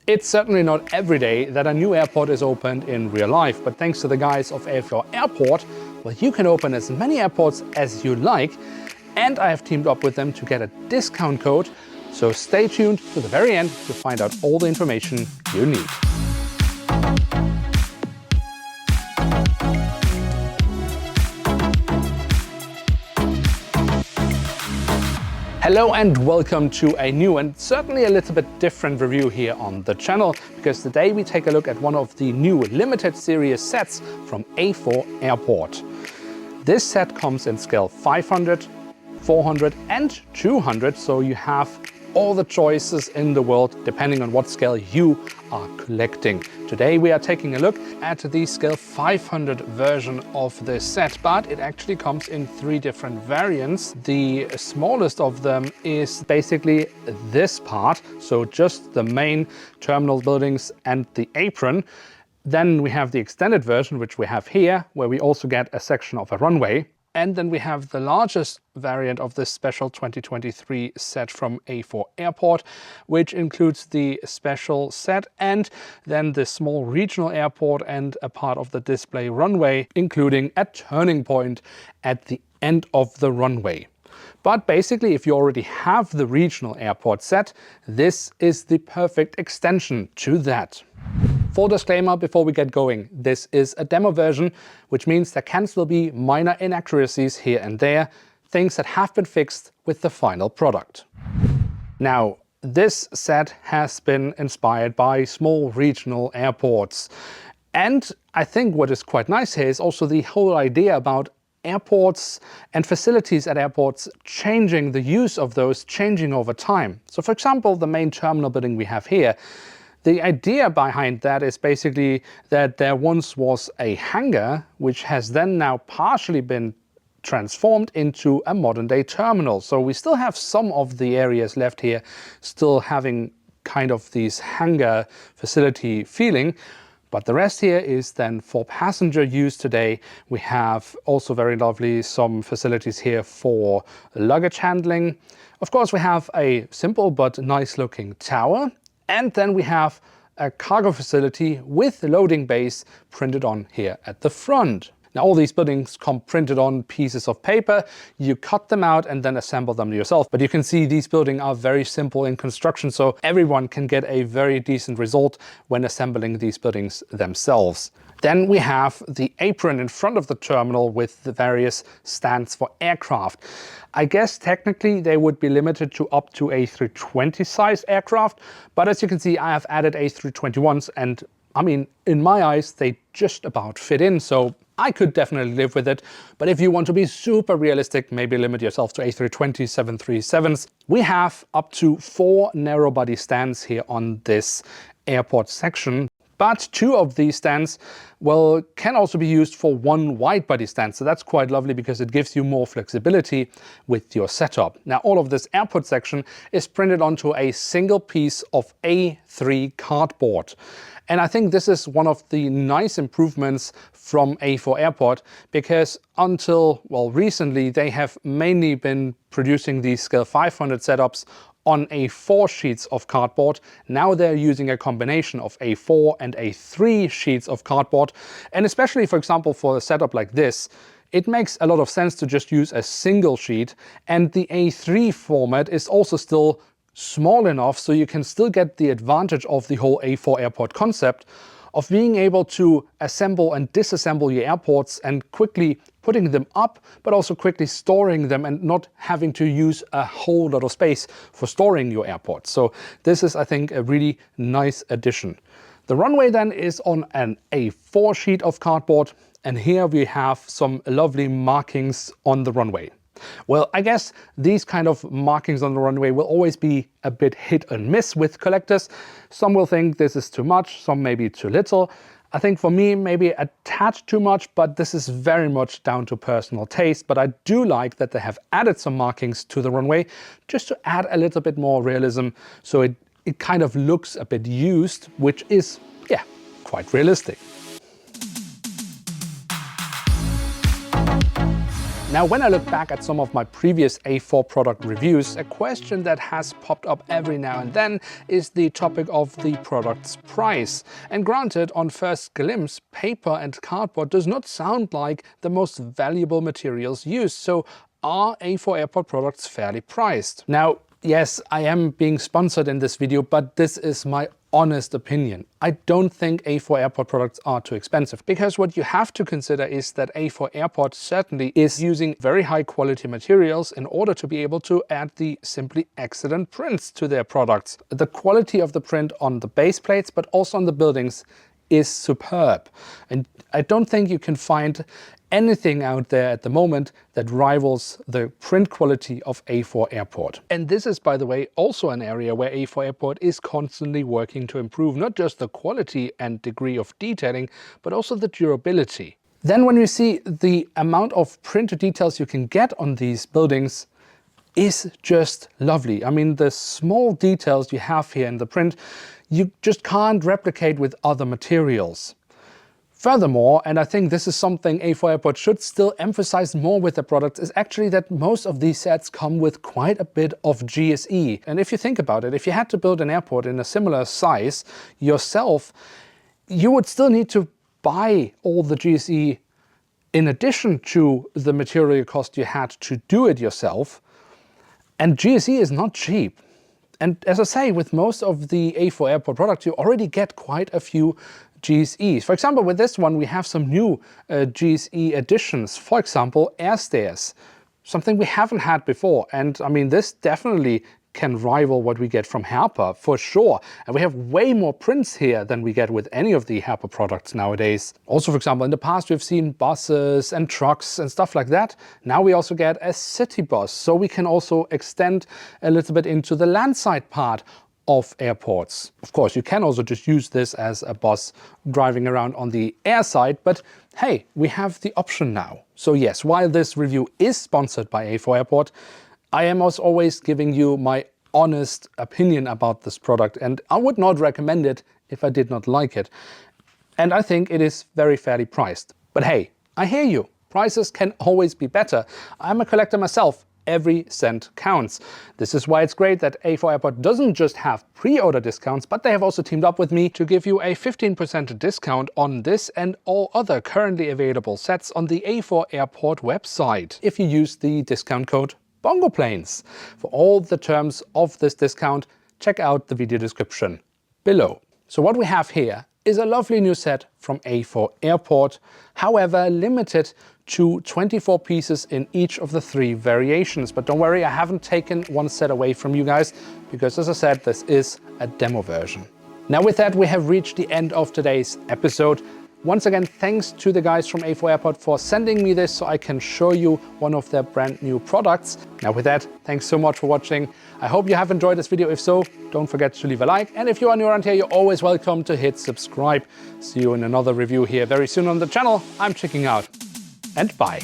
It's certainly not every day that a new airport is opened in real life, but thanks to the guys of A4Airport, well, you can open as many airports as you like, and I have teamed up with them to get a discount code, so stay tuned to the very end to find out all the information you need. Hello and welcome to a new and certainly a little bit different review here on the channel, because today we take a look at one of the new limited series sets from A4Airport. This set comes in scale 500, 400 and 200, so you have all the choices in the world depending on what scale you are collecting. Today we are taking a look at the scale 500 version of this set, but it actually comes in 3 different variants. The smallest of them is basically this part, so just the main terminal buildings and the apron. Then we have the extended version, which we have here, where we also get a section of a runway. And then we have the largest variant of this special 2023 set from A4Airport, which includes the special set and then the small regional airport and a part of the display runway, including a turning point at the end of the runway. But basically, if you already have the regional airport set, this is the perfect extension to that. Full disclaimer before we get going, this is a demo version, which means there can still be minor inaccuracies here and there, things that have been fixed with the final product. Now, this set has been inspired by small regional airports. And I think what is quite nice here is also the whole idea about airports and facilities at airports changing, the use of those changing over time. So for example, the main terminal building we have here, the idea behind that is basically that there once was a hangar, which has then now partially been transformed into a modern day terminal. So we still have some of the areas left here still having kind of these hangar facility feeling, but the rest here is then for passenger use today. We have also very lovely some facilities here for luggage handling. Of course, we have a simple but nice looking tower. And then we have a cargo facility with the loading bays printed on here at the front. Now all these buildings come printed on pieces of paper. You cut them out and then assemble them yourself. But you can see these buildings are very simple in construction, so everyone can get a very decent result when assembling these buildings themselves. Then we have the apron in front of the terminal with the various stands for aircraft. I guess technically they would be limited to up to A320 size aircraft, but as you can see, I have added A321s, and I mean, in my eyes, they just about fit in, so I could definitely live with it. But if you want to be super realistic, maybe limit yourself to A320 737s. We have up to 4 narrow body stands here on this airport section. But 2 of these stands, well, can also be used for 1 wide body stand. So that's quite lovely because it gives you more flexibility with your setup. Now, all of this airport section is printed onto a single piece of A3 cardboard. And I think this is one of the nice improvements from A4Airport, because until, well, recently, they have mainly been producing these scale 500 setups on A4 sheets of cardboard. Now they're using a combination of A4 and A3 sheets of cardboard. And especially, for example, for a setup like this, it makes a lot of sense to just use a single sheet. And the A3 format is also still small enough so you can still get the advantage of the whole A4Airport concept of being able to assemble and disassemble your airports and quickly putting them up, but also quickly storing them and not having to use a whole lot of space for storing your airports. So this is, I think, a really nice addition. The runway then is on an A4 sheet of cardboard, and here we have some lovely markings on the runway. Well, I guess these kind of markings on the runway will always be a bit hit and miss with collectors. Some will think this is too much, some maybe too little. I think for me, maybe a tad too much, but this is very much down to personal taste. But I do like that they have added some markings to the runway just to add a little bit more realism. So it kind of looks a bit used, which is, yeah, quite realistic. Now, when I look back at some of my previous A4 product reviews, a question that has popped up every now and then is the topic of the product's price. And granted, on first glimpse, paper and cardboard does not sound like the most valuable materials used. So are A4Airport products fairly priced? Now, yes, I am being sponsored in this video, but this is my honest opinion. I don't think A4Airport products are too expensive, because what you have to consider is that A4Airport certainly is using very high quality materials in order to be able to add the simply excellent prints to their products. The quality of the print on the base plates, but also on the buildings, is superb. And I don't think you can find anything out there at the moment that rivals the print quality of A4Airport. And this is, by the way, also an area where A4Airport is constantly working to improve not just the quality and degree of detailing, but also the durability. Then when you see the amount of printed details you can get on these buildings is just lovely. I mean, the small details you have here in the print, you just can't replicate with other materials. Furthermore, and I think this is something A4Airport should still emphasize more with the products, is actually that most of these sets come with quite a bit of GSE. And if you think about it, if you had to build an airport in a similar size yourself, you would still need to buy all the GSE in addition to the material cost you had to do it yourself. And GSE is not cheap. And as I say, with most of the A4Airport products, you already get quite a few GSEs. For example, with this one, we have some new GSE additions. For example, air stairs, something we haven't had before. And I mean, this definitely can rival what we get from Herpa for sure. And we have way more prints here than we get with any of the Herpa products nowadays. Also, for example, in the past, we've seen buses and trucks and stuff like that. Now we also get a city bus. So we can also extend a little bit into the landside part of airports. Of course, you can also just use this as a bus driving around on the air side, but hey, we have the option now. So yes, while this review is sponsored by A4Airport, I am as always giving you my honest opinion about this product, and I would not recommend it if I did not like it. And I think it is very fairly priced. But hey, I hear you. Prices can always be better. I'm a collector myself. Every cent counts. This is why it's great that A4Airport doesn't just have pre-order discounts, but they have also teamed up with me to give you a 15% discount on this and all other currently available sets on the A4Airport website if you use the discount code BongoPlanes. For all the terms of this discount, check out the video description below. So what we have here is a lovely new set from A4Airport, however limited to 24 pieces in each of the 3 variations. But don't worry, I haven't taken one set away from you guys, because as I said, this is a demo version. Now with that, we have reached the end of today's episode. Once again, thanks to the guys from A4Airport for sending me this so I can show you one of their brand new products. Now with that, thanks so much for watching. I hope you have enjoyed this video. If so, don't forget to leave a like. And if you are new around here, you're always welcome to hit subscribe. See you in another review here very soon on the channel. I'm checking out, and bye.